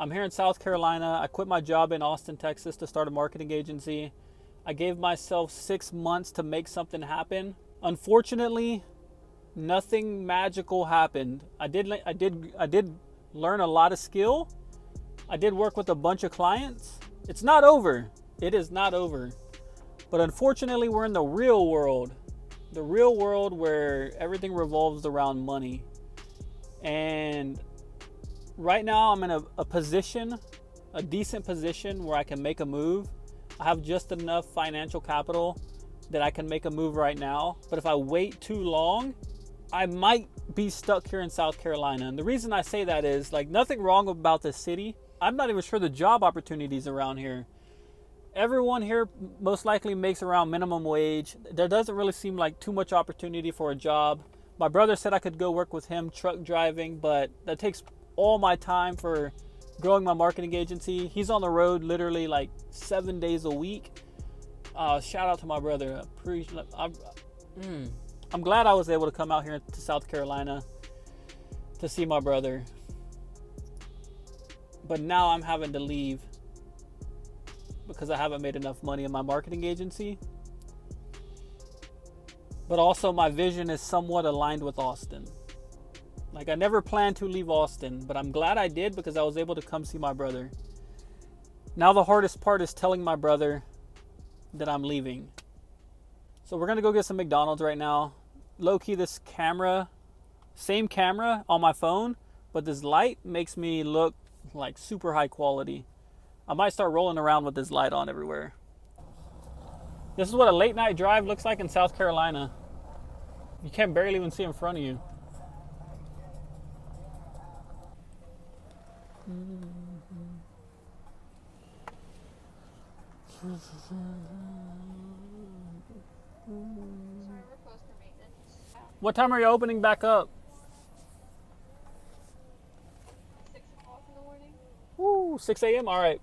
I'm here in South Carolina. I quit my job in Austin, Texas to start a marketing agency. I gave myself 6 months to make something happen. Unfortunately, nothing magical happened. I did learn a lot of skill. I did work with a bunch of clients. It's not over. It is not over. But unfortunately, we're in the real world. The real world where everything revolves around money. And right now I'm in a position, a decent position where I can make a move. I have just enough financial capital that I can make a move right now. But if I wait too long, I might be stuck here in South Carolina. And the reason I say that is, like, nothing wrong about this city. I'm not even sure the job opportunities around here. Everyone here most likely makes around minimum wage. There doesn't really seem like too much opportunity for a job. My brother said I could go work with him truck driving, but that takes all my time for growing my marketing agency. He's on the road literally like 7 days a week. Shout out to my brother. I'm glad I was able to come out here to South Carolina to see my brother. But now I'm having to leave because I haven't made enough money in my marketing agency. But also my vision is somewhat aligned with Austin. Like, I never planned to leave Austin, but I'm glad I did because I was able to come see my brother. Now the hardest part is telling my brother that I'm leaving. So we're gonna go get some McDonald's right now. Low-key, this camera, same camera on my phone, but this light makes me look like super high quality. I might start rolling around with this light on everywhere. This is what a late night drive looks like in South Carolina. You can't barely even see in front of you. What time are you opening back up? 6 o'clock in the morning. Woo, 6 a.m. All right.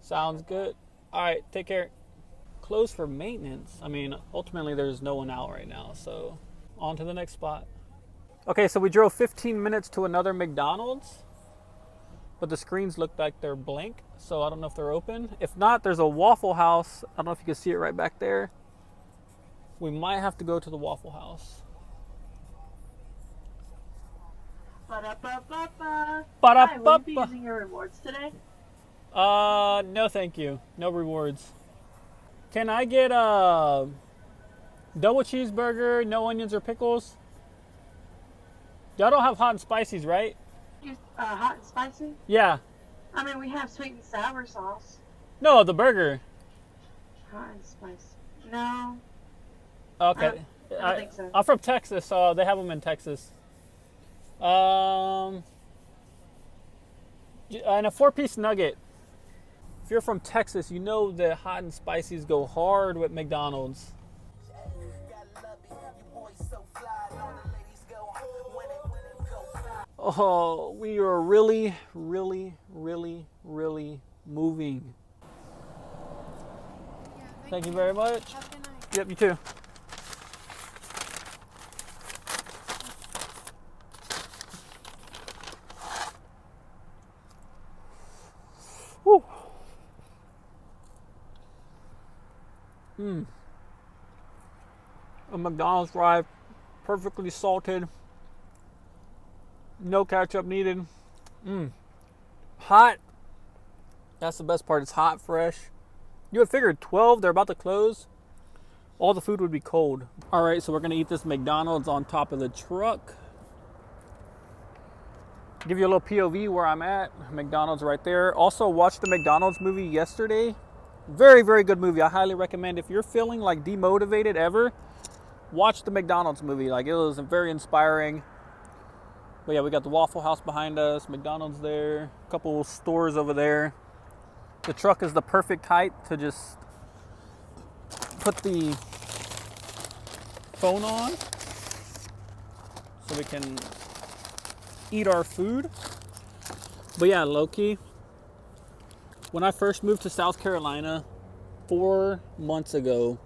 Sounds good. All right, take care. Closed for maintenance. I mean, ultimately there's no one out right now, so on to the next spot. Okay, so we drove 15 minutes to another McDonald's, but the screens look like they're blank, so I don't know if they're open. If not, there's a Waffle House. I don't know if you can see it right back there. We might have to go to the Waffle House. Ba-da-ba-ba-ba. Ba-da-ba-ba. Hi, will you be using your rewards today? No thank you. No rewards. Can I get a double cheeseburger, no onions or pickles? Y'all don't have hot and spices, right? Hot and spicy? Yeah. I mean, we have sweet and sour sauce. No, the burger. Hot and spicy. No. Okay. I don't think so. I'm from Texas, so they have them in Texas. And a 4-piece nugget. If you're from Texas, you know that hot and spices go hard with McDonald's. Oh, we are really, really, really, really moving. Yeah, Thank you very much. Have a good night. Yep, you too. Woo. A McDonald's fry, perfectly salted. No ketchup needed. Hot. That's the best part. It's hot, fresh. You would figure 12, they're about to close. All the food would be cold. All right, so we're gonna eat this McDonald's on top of the truck. Give you a little POV where I'm at. McDonald's right there. Also watched the McDonald's movie yesterday. Very, very good movie. I highly recommend if you're feeling like demotivated ever, watch the McDonald's movie. Like, it was very inspiring. But yeah, we got the Waffle House behind us, McDonald's there, a couple stores over there. The truck is the perfect height to just put the phone on so we can eat our food. But yeah, low-key, when I first moved to South Carolina 4 months ago,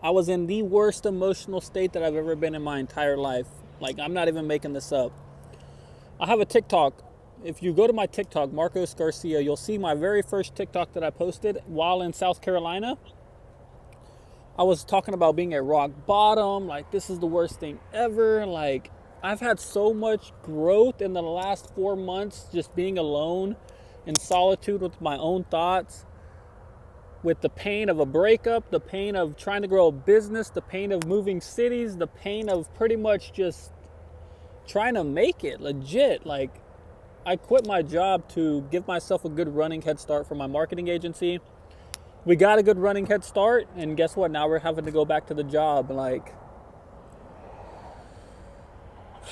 I was in the worst emotional state that I've ever been in my entire life. Like, I'm not even making this up. I have a TikTok. if you go to my TikTok, Marcos Garcia, you'll see my very first TikTok that I posted while in South Carolina. I was talking about being at rock bottom, like this is the worst thing ever. Like I've had so much growth in the last 4 months just being alone in solitude with my own thoughts, with the pain of a breakup, the pain of trying to grow a business, the pain of moving cities, the pain of pretty much just trying to make it legit. Like I quit my job to give myself a good running head start for my marketing agency. We got a good running head start, and guess what? Now we're having to go back to the job. Like,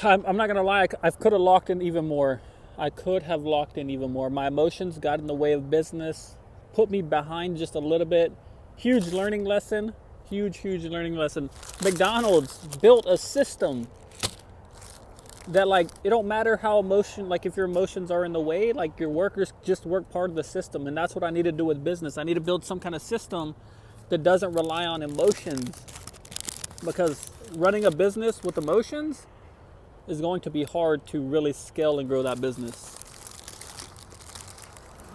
I'm not gonna lie, I could have locked in even more. I could have locked in even more. My emotions got in the way of business, put me behind just a little bit. Huge learning lesson. Huge learning lesson. McDonald's built a system that, like, it don't matter how like if your emotions are in the way, like your workers just work part of the system. And that's what I need to do with business. I need to build some kind of system that doesn't rely on emotions, because running a business with emotions is going to be hard to really scale and grow that business.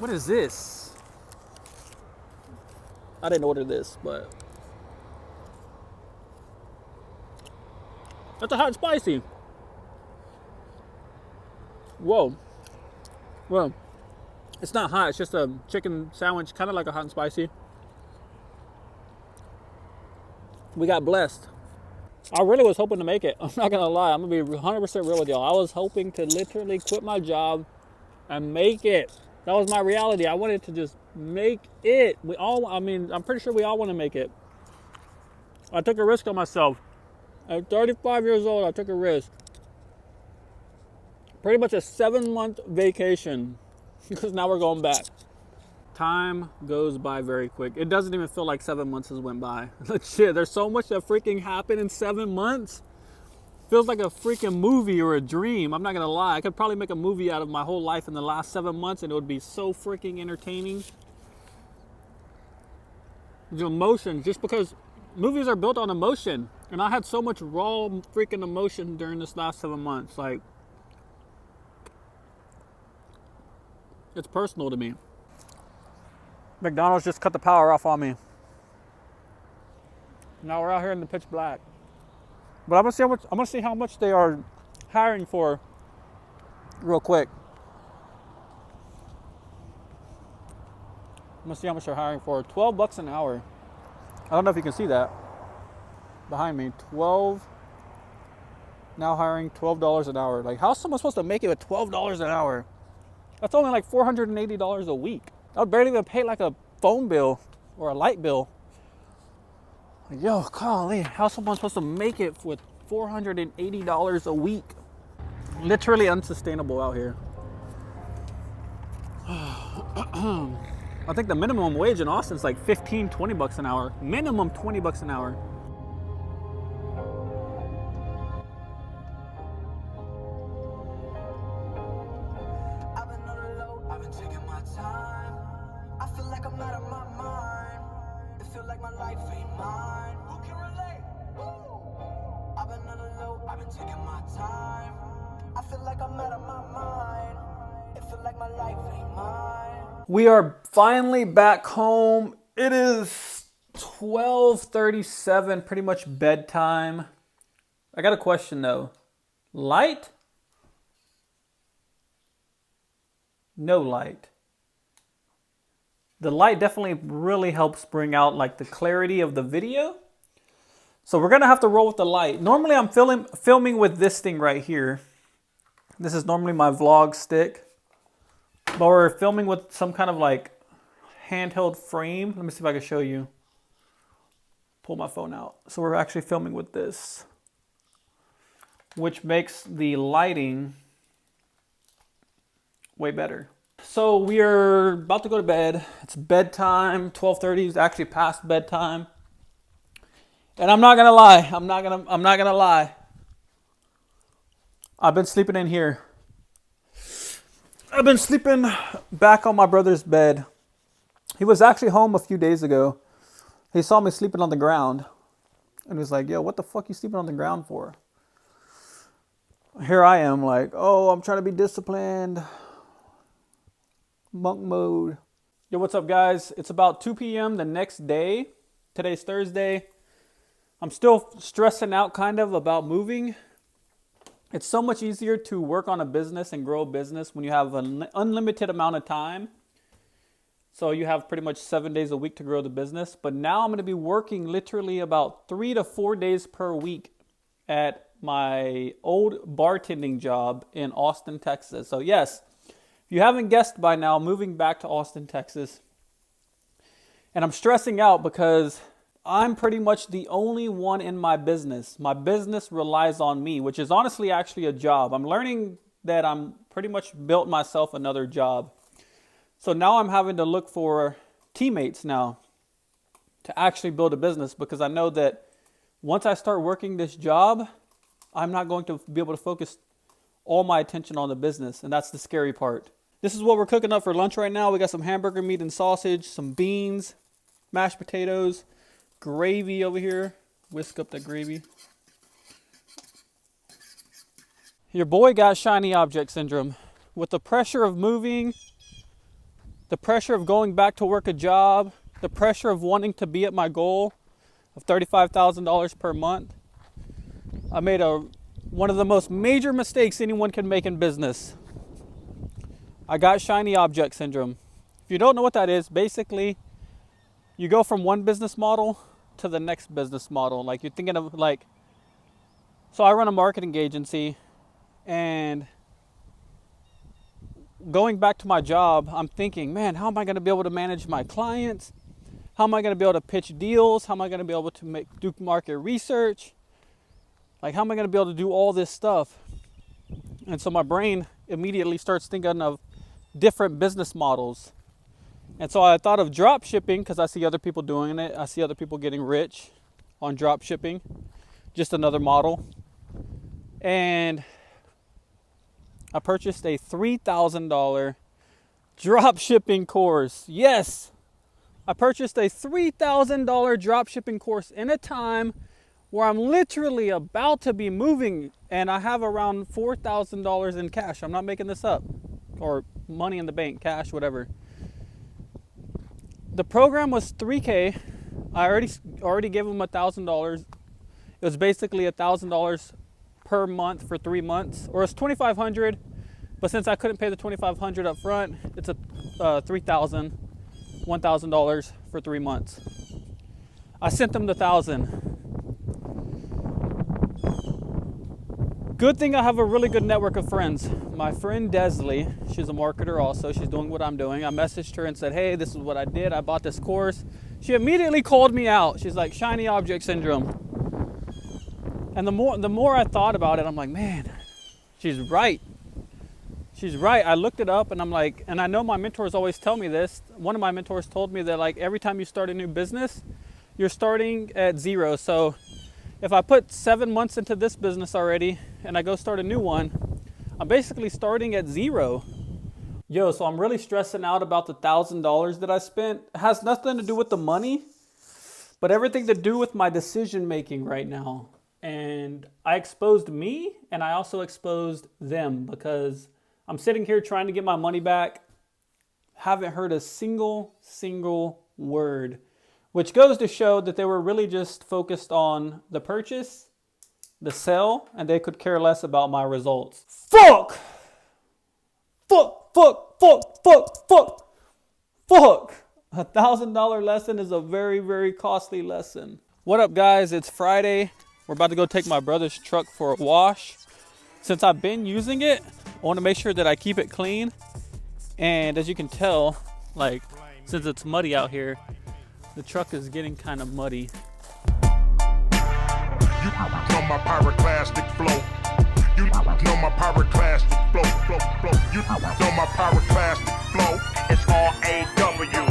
What is this? I didn't order this, but that's a hot and spicy. Whoa. Well, it's not hot. It's just a chicken sandwich, kind of like a hot and spicy. We got blessed. I really was hoping to make it. I'm not gonna lie. I'm gonna be 100% real with y'all. I was hoping to literally quit my job and make it. That was my reality. I wanted to just make it. I'm pretty sure we all want to make it. I took a risk on myself. At 35 years old, I took a risk. Pretty much a 7-month vacation, because now we're going back. Time goes by very quick. It doesn't even feel like 7 months has went by. Shit, there's so much that freaking happened in 7 months. Feels like a freaking movie or a dream. I'm not gonna lie. I could probably make a movie out of my whole life in the last 7 months, and it would be so freaking entertaining. The emotion, just because movies are built on emotion, and I had so much raw freaking emotion during this last 7 months. Like, it's personal to me. McDonald's just cut the power off on me. Now we're out here in the pitch black. But I'm gonna see how much they are hiring for real quick. I'm gonna see how much they're hiring for. $12 an hour. I don't know if you can see that behind me. Now hiring $12 an hour. Like, how's someone supposed to make it with $12 an hour? That's only like $480 a week. I would barely even pay like a phone bill or a light bill. Like, yo, golly, how's someone supposed to make it with $480 a week? Literally unsustainable out here. I think the minimum wage in Austin is like $15, $20 an hour. Minimum $20 an hour. We are finally back home. It is 12:37, pretty much bedtime. I got a question though. Light? No light. The light definitely really helps bring out like the clarity of the video. So we're gonna have to roll with the light. Normally I'm filming with this thing right here. This is normally my vlog stick. But we're filming with some kind of like handheld frame. Let me see if I can show you. Pull my phone out. So we're actually filming with this, which makes the lighting way better. So we are about to go to bed. It's bedtime. 12:30 is actually past bedtime. And I'm not gonna lie. I'm not gonna lie. I've been sleeping in here. I've been sleeping back on my brother's bed. He was actually home a few days ago. He saw me sleeping on the ground. And he was like, yo, what the fuck you sleeping on the ground for? Here I am like, oh, I'm trying to be disciplined. Monk mode. Yo, what's up, guys? It's about 2 p.m. the next day. Today's Thursday. I'm still stressing out kind of about moving. It's so much easier to work on a business and grow a business when you have an unlimited amount of time. So you have pretty much 7 days a week to grow the business. But now I'm going to be working literally about 3 to 4 days per week at my old bartending job in Austin, Texas. So yes, if you haven't guessed by now, moving back to Austin, Texas. And I'm stressing out because I'm pretty much the only one in my business. My business relies on me, which is honestly actually a job. I'm learning that I'm pretty much built myself another job. So now I'm having to look for teammates now to actually build a business, because I know that once I start working this job, I'm not going to be able to focus all my attention on the business. And that's the scary part. This is what we're cooking up for lunch right now. We got some hamburger meat and sausage, some beans, mashed potatoes, gravy over here. Whisk up that gravy. Your boy got shiny object syndrome. With the pressure of moving, the pressure of going back to work a job, the pressure of wanting to be at my goal of $35,000 per month, I made one of the most major mistakes anyone can make in business. I got shiny object syndrome. If you don't know what that is, basically, you go from one business model to the next business model. Like you're thinking of so I run a marketing agency, and going back to my job, I'm thinking, man, how am I going to be able to manage my clients? How am I going to be able to pitch deals? How am I going to be able to do market research? Like, how am I going to be able to do all this stuff? And so my brain immediately starts thinking of different business models. And so I thought of drop shipping, because I see other people doing it. I see other people getting rich on drop shipping. Just another model. And I purchased a $3,000 drop shipping course. Yes, I purchased a $3,000 drop shipping course in a time where I'm literally about to be moving, and I have around $4,000 in cash. I'm not making this up, or money in the bank, cash, whatever. The program was $3K. I already gave them $1,000. It was basically $1,000 per month for 3 months, or it's $2,500. But since I couldn't pay the $2,500 up front, it's a $1,000 for 3 months. I sent them the $1,000. Good thing I have a really good network of friends. My friend Desley, she's a marketer also. She's doing what I'm doing. I messaged her and said, hey, this is what I did. I bought this course. She immediately called me out. She's like, shiny object syndrome. And the more I thought about it, I'm like, man, she's right. She's right. I looked it up, and I'm like, and I know my mentors always tell me this. One of my mentors told me that, like, every time you start a new business, you're starting at zero. So if I put 7 months into this business already and I go start a new one, I'm basically starting at zero. Yo, so I'm really stressing out about the $1,000 that I spent. It has nothing to do with the money, but everything to do with my decision making right now. And I exposed me, and I also exposed them, because I'm sitting here trying to get my money back. Haven't heard a single word, which goes to show that they were really just focused on the purchase, the sell, and they could care less about my results. Fuck! $1,000 lesson is a very, very costly lesson. What up, guys? It's Friday. We're about to go take my brother's truck for a wash. Since I've been using it, I want to make sure that I keep it clean. And as you can tell, like, since it's muddy out here, the truck is getting kind of muddy. You know my pyroclastic flow. You know my pyroclastic flow. You know my pyroclastic flow. It's R-A-W.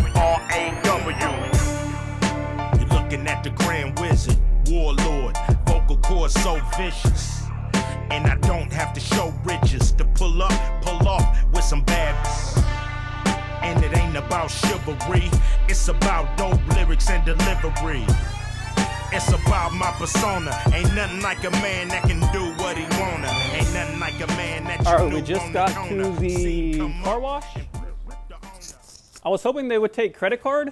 You're looking at the Grand Wizard, Warlord, vocal cords so vicious. And I don't have to show riches to pull off with some badness. And it ain't about chivalry, it's about dope lyrics and delivery. It's about my persona. Ain't nothing like a man that can do what he wanna. Ain't nothing like a man that you All right, we just got to the car wash. I was hoping they would take credit card,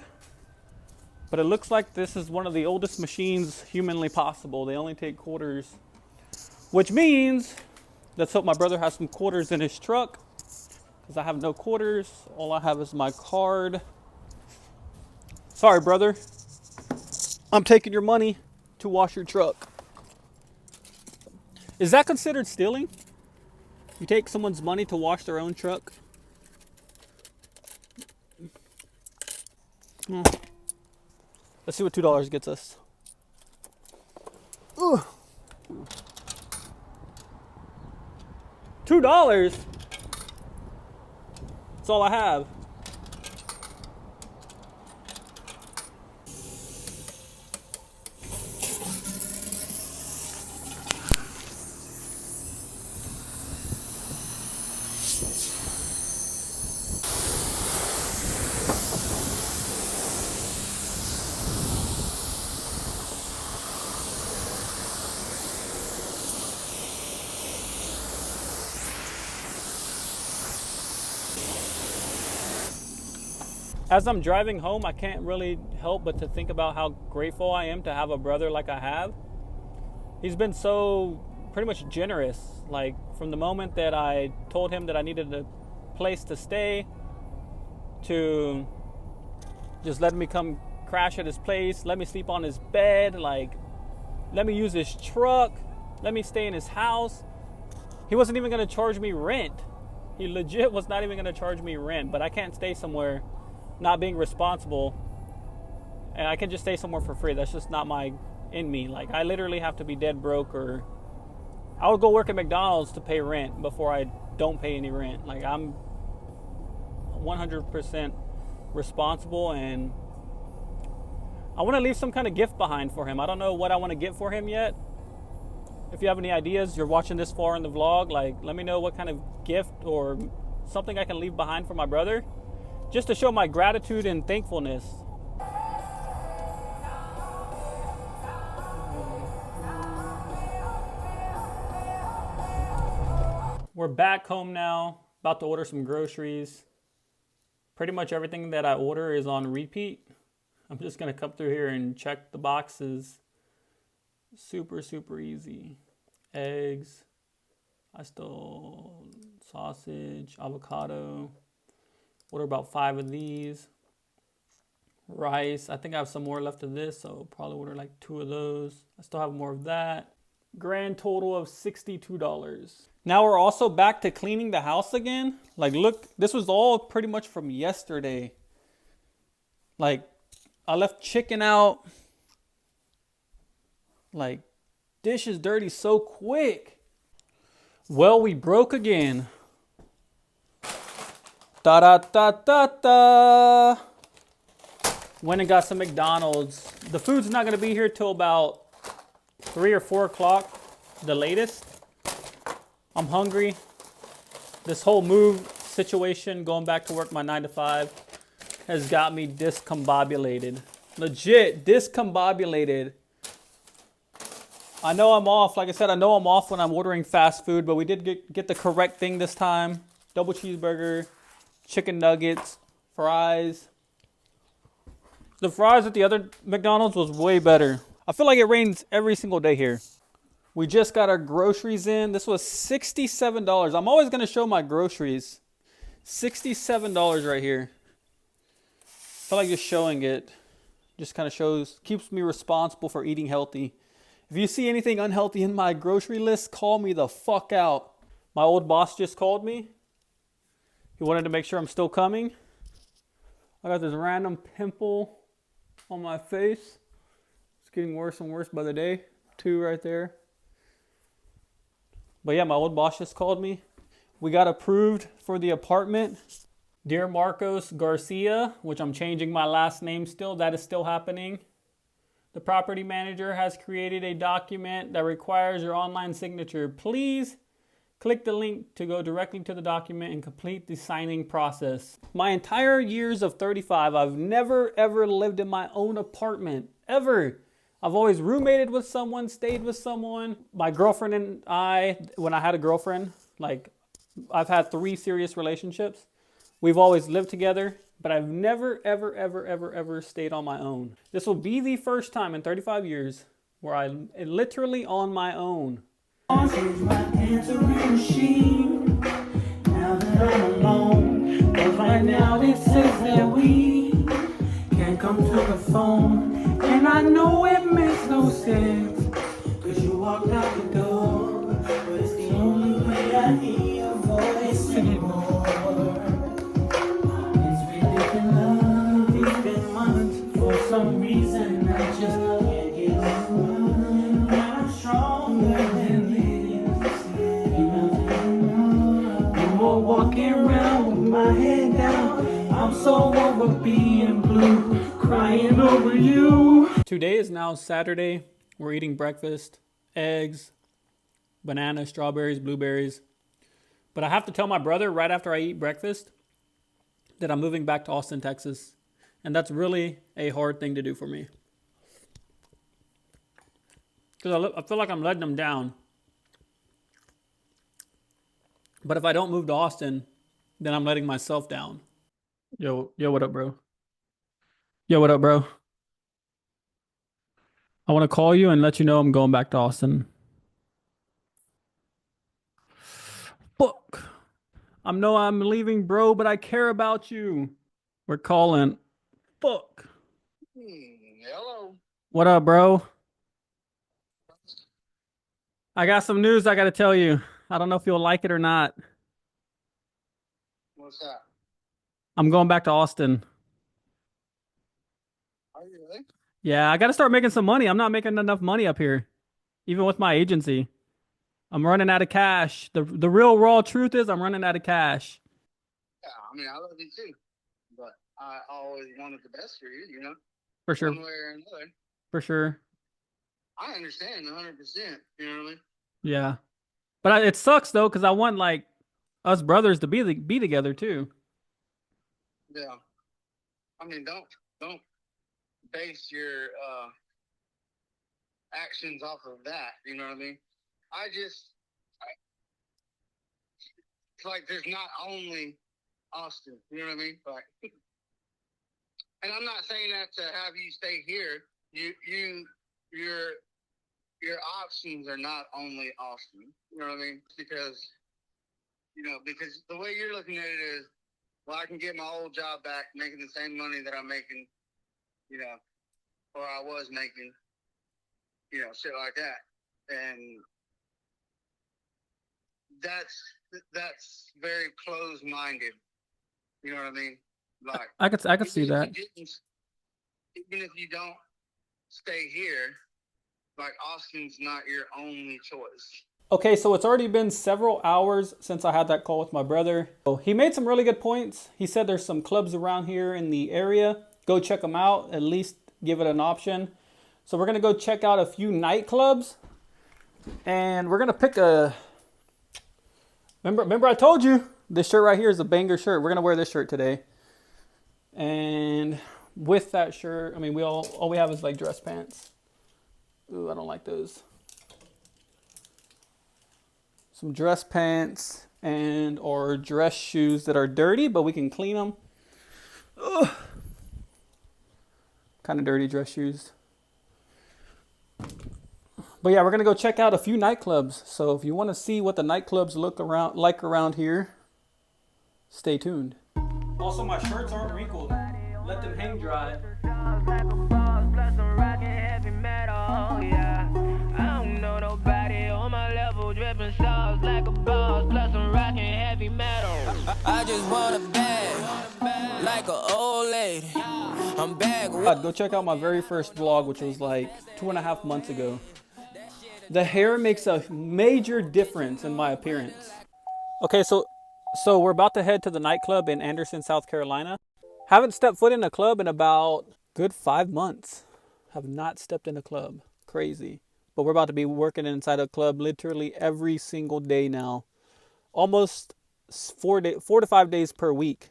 but it looks like this is one of the oldest machines humanly possible. They only take quarters, which means let's hope my brother has some quarters in his truck, because I have no quarters. All I have is my card. Sorry, brother. I'm taking your money to wash your truck. Is that considered stealing? You take someone's money to wash their own truck? Let's see what $2 gets us. Ugh. $2? That's all I have. As I'm driving home, I can't really help but to think about how grateful I am to have a brother like I have. He's been so pretty much generous. Like, from the moment that I told him that I needed a place to stay, to just letting me come crash at his place, let me sleep on his bed, like, let me use his truck, let me stay in his house. He wasn't even going to charge me rent. He legit was not even going to charge me rent, but I can't stay somewhere not being responsible, and I can just stay somewhere for free. That's just not in me. Like, I literally have to be dead broke, or I would go work at McDonald's to pay rent before I don't pay any rent. Like, I'm 100% responsible, and I want to leave some kind of gift behind for him. I don't know what I want to get for him yet. If you have any ideas, you're watching this far in the vlog, like, let me know what kind of gift or something I can leave behind for my brother, just to show my gratitude and thankfulness. We're back home now, about to order some groceries. Pretty much everything that I order is on repeat. I'm just gonna come through here and check the boxes. Super, super easy. Eggs, sausage, avocado. Order about 5 of these. Rice, I think I have some more left of this, so probably order like 2 of those. I still have more of that. Grand total of $62. Now we're also back to cleaning the house again. Like, look, this was all pretty much from yesterday. Like, I left chicken out. Like, dishes dirty so quick. Well, we broke again. Da-da-da-da-da. Went and got some McDonald's. The food's not going to be here till about 3 or 4 o'clock, the latest. I'm hungry. This whole move situation, going back to work my 9 to 5, has got me discombobulated. Legit discombobulated. I know I'm off. Like I said, I know I'm off when I'm ordering fast food, but we did get the correct thing this time. Double cheeseburger, chicken nuggets, fries. The fries at the other McDonald's was way better. I feel like it rains every single day here. We just got our groceries in. This was $67. I'm always going to show my groceries. $67 right here. I feel like just showing it just kind of keeps me responsible for eating healthy. If you see anything unhealthy in my grocery list, call me the fuck out. My old boss just called me. He wanted to make sure I'm still coming. I got this random pimple on my face. It's getting worse and worse by the day. 2 right there. But yeah, my old boss just called me. We got approved for the apartment. Dear Marcos Garcia, which I'm changing my last name still. That is still happening. The property manager has created a document that requires your online signature. Please click the link to go directly to the document and complete the signing process. My entire years of 35, I've never ever lived in my own apartment, ever. I've always roommated with someone, stayed with someone. My girlfriend and I, when I had a girlfriend, like, I've had 3 serious relationships. We've always lived together, but I've never, ever, ever, ever, ever stayed on my own. This will be the first time in 35 years where I'm literally on my own. My answering machine. Now that I'm alone, but right now it says that we can't come to the phone, and I know it makes no sense, cause you walked out the door, but it's the only way I hear your voice anymore. It's ridiculous, it's been months, for some reason I just can't get over. Now I'm stronger than this. Walking around with my head down, I'm so over being blue, crying over you. Today is now Saturday. We're eating breakfast, eggs, bananas, strawberries, blueberries. But I have to tell my brother right after I eat breakfast that I'm moving back to Austin, Texas. And that's really a hard thing to do for me. Because I feel like I'm letting them down. But if I don't move to Austin, then I'm letting myself down. Yo, what up, bro? Yo, what up, bro? I want to call you and let you know I'm going back to Austin. Fuck. I know I'm leaving, bro, but I care about you. We're calling. Fuck. Hello. What up, bro? I got some news I got to tell you. I don't know if you'll like it or not. What's that? I'm going back to Austin. Are you really? Yeah, I got to start making some money. I'm not making enough money up here, even with my agency. I'm running out of cash. The real raw truth is I'm running out of cash. Yeah, I mean, I love you too. But I always wanted the best for you, you know? For sure. One way or another. For sure. I understand 100%, you know what I mean? Yeah. But it sucks though, because I want like us brothers to be together too. Yeah. I mean, don't base your actions off of that, you know what I mean? It's like there's not only Austin, you know what I mean? Like, and I'm not saying that to have you stay here. Your options are not only Austin, you know what I mean? Because the way you're looking at it is, well, I can get my old job back, making the same money that I'm making, you know, or I was making, you know, shit like that. And that's very closed-minded. You know what I mean? Like, I could see that. Even if you don't stay here, like, Austin's not your only choice. Okay, so it's already been several hours since I had that call with my brother. So he made some really good points. He said there's some clubs around here in the area. Go check them out, at least give it an option. So we're going to go check out a few nightclubs. And we're going to pick a... Remember I told you this shirt right here is a banger shirt. We're going to wear this shirt today. And with that shirt, I mean, all we have is like dress pants. Ooh, I don't like those. Some dress pants and or dress shoes that are dirty, but we can clean them. Ugh. Kind of dirty dress shoes. But yeah, we're going to go check out a few nightclubs. So if you want to see what the nightclubs look like around here, stay tuned. Also, my shirts aren't wrinkled. Let them hang dry. I just want a bag, like an old lady. I'm back. Go check out my very first vlog, which was like 2.5 months ago. The hair makes a major difference in my appearance. Okay, so we're about to head to the nightclub in Anderson, South Carolina. Haven't stepped foot in a club in about good 5 months. Have not stepped in a club. Crazy. But we're about to be working inside a club literally every single day now. Almost 4 to 5 days per week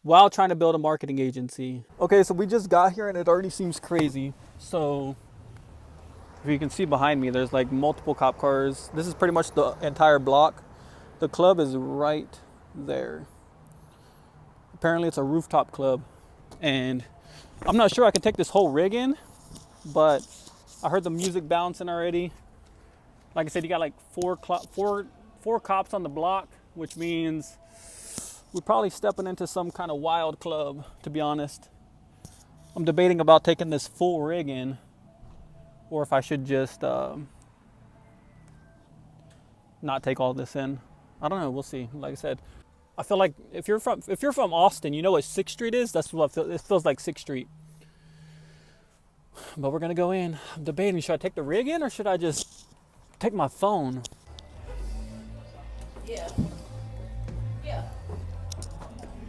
while trying to build a marketing agency. Okay, so we just got here and it already seems crazy. So if you can see behind me, there's like multiple cop cars. This is pretty much the entire block. The club is right there. Apparently it's a rooftop club, and I'm not sure I can take this whole rig in, but I heard the music bouncing already. Like I said, you got like four cops on the block, which means we're probably stepping into some kind of wild club, to be honest. I'm debating about taking this full rig in, or if I should just not take all this in. I don't know, we'll see. Like I said, I feel like if you're from Austin, you know what 6th Street is? That's what it feels like, 6th Street. But we're gonna go in. I'm debating, should I take the rig in or should I just take my phone? Yeah. Yeah.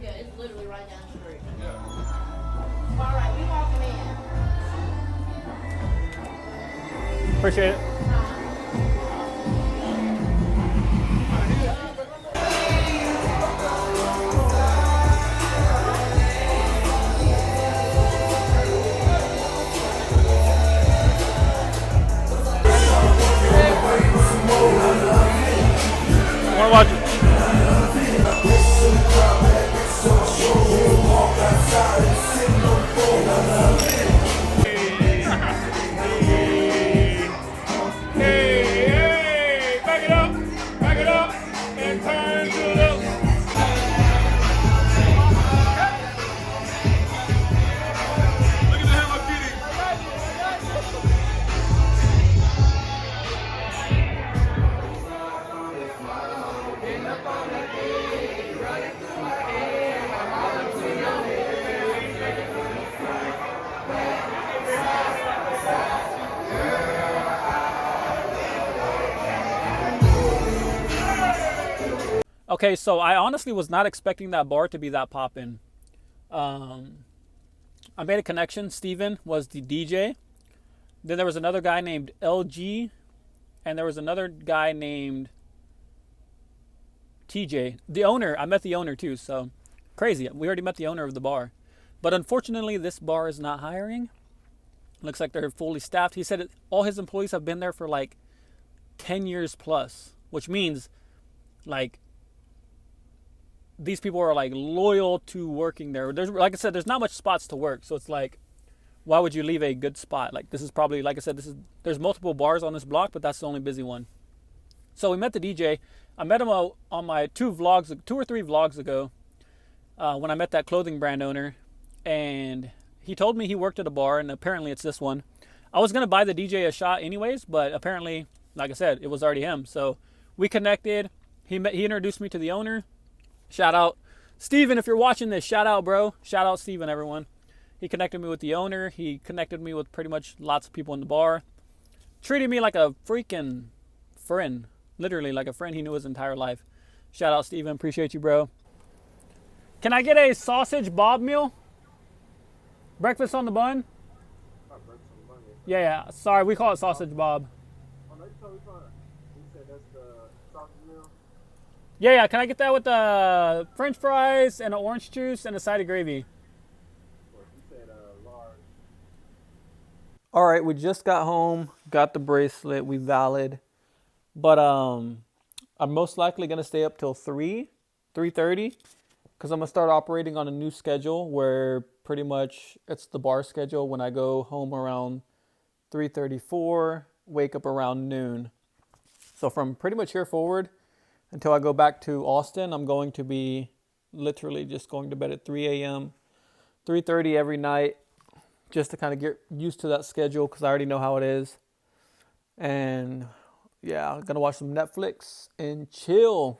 Yeah, it's literally right down the street. Yeah. All right, we walking in. Appreciate it. I want to watch it. Hey, back it up, and turn to the left. Look at the hammer Okay, so I honestly was not expecting that bar to be that poppin'. I made a connection. Steven was the DJ. Then there was another guy named LG. And there was another guy named TJ. The owner, I met the owner too, so crazy. We already met the owner of the bar. But unfortunately, this bar is not hiring. Looks like they're fully staffed. He said all his employees have been there for like 10 years plus, which means like these people are like loyal to working there. There's, like I said, there's not much spots to work. So it's like, why would you leave a good spot? Like this is probably, like I said, there's multiple bars on this block, but that's the only busy one. So we met the DJ. I met him on my 2 or 3 vlogs ago when I met that clothing brand owner. And he told me he worked at a bar, and apparently it's this one. I was going to buy the DJ a shot anyways, but apparently, like I said, it was already him. So we connected. He introduced me to the owner. Shout out Steven, if you're watching this, shout out, bro. Shout out Steven, everyone. He connected me with the owner. He connected me with pretty much lots of people in the bar. Treated me like a freaking friend. Literally like a friend he knew his entire life. Shout out Steven, appreciate you, bro. Can I get a sausage bob meal? Breakfast on the bun? Yeah. Sorry, we call it sausage bob. Yeah. Can I get that with the French fries and an orange juice and a side of gravy? All right, we just got home, got the bracelet, we valid. But I'm most likely gonna stay up till 3:30, because I'm gonna start operating on a new schedule where pretty much it's the bar schedule. When I go home around 3:34, wake up around noon. So from pretty much here forward until I go back to Austin, I'm going to be literally just going to bed at 3 a.m., 3:30 every night, just to kind of get used to that schedule because I already know how it is. And yeah, I'm gonna watch some Netflix and chill.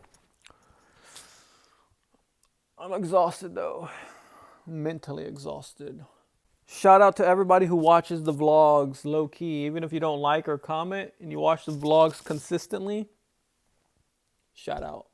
I'm exhausted though, mentally exhausted. Shout out to everybody who watches the vlogs low key. Even if you don't like or comment and you watch the vlogs consistently, shout out.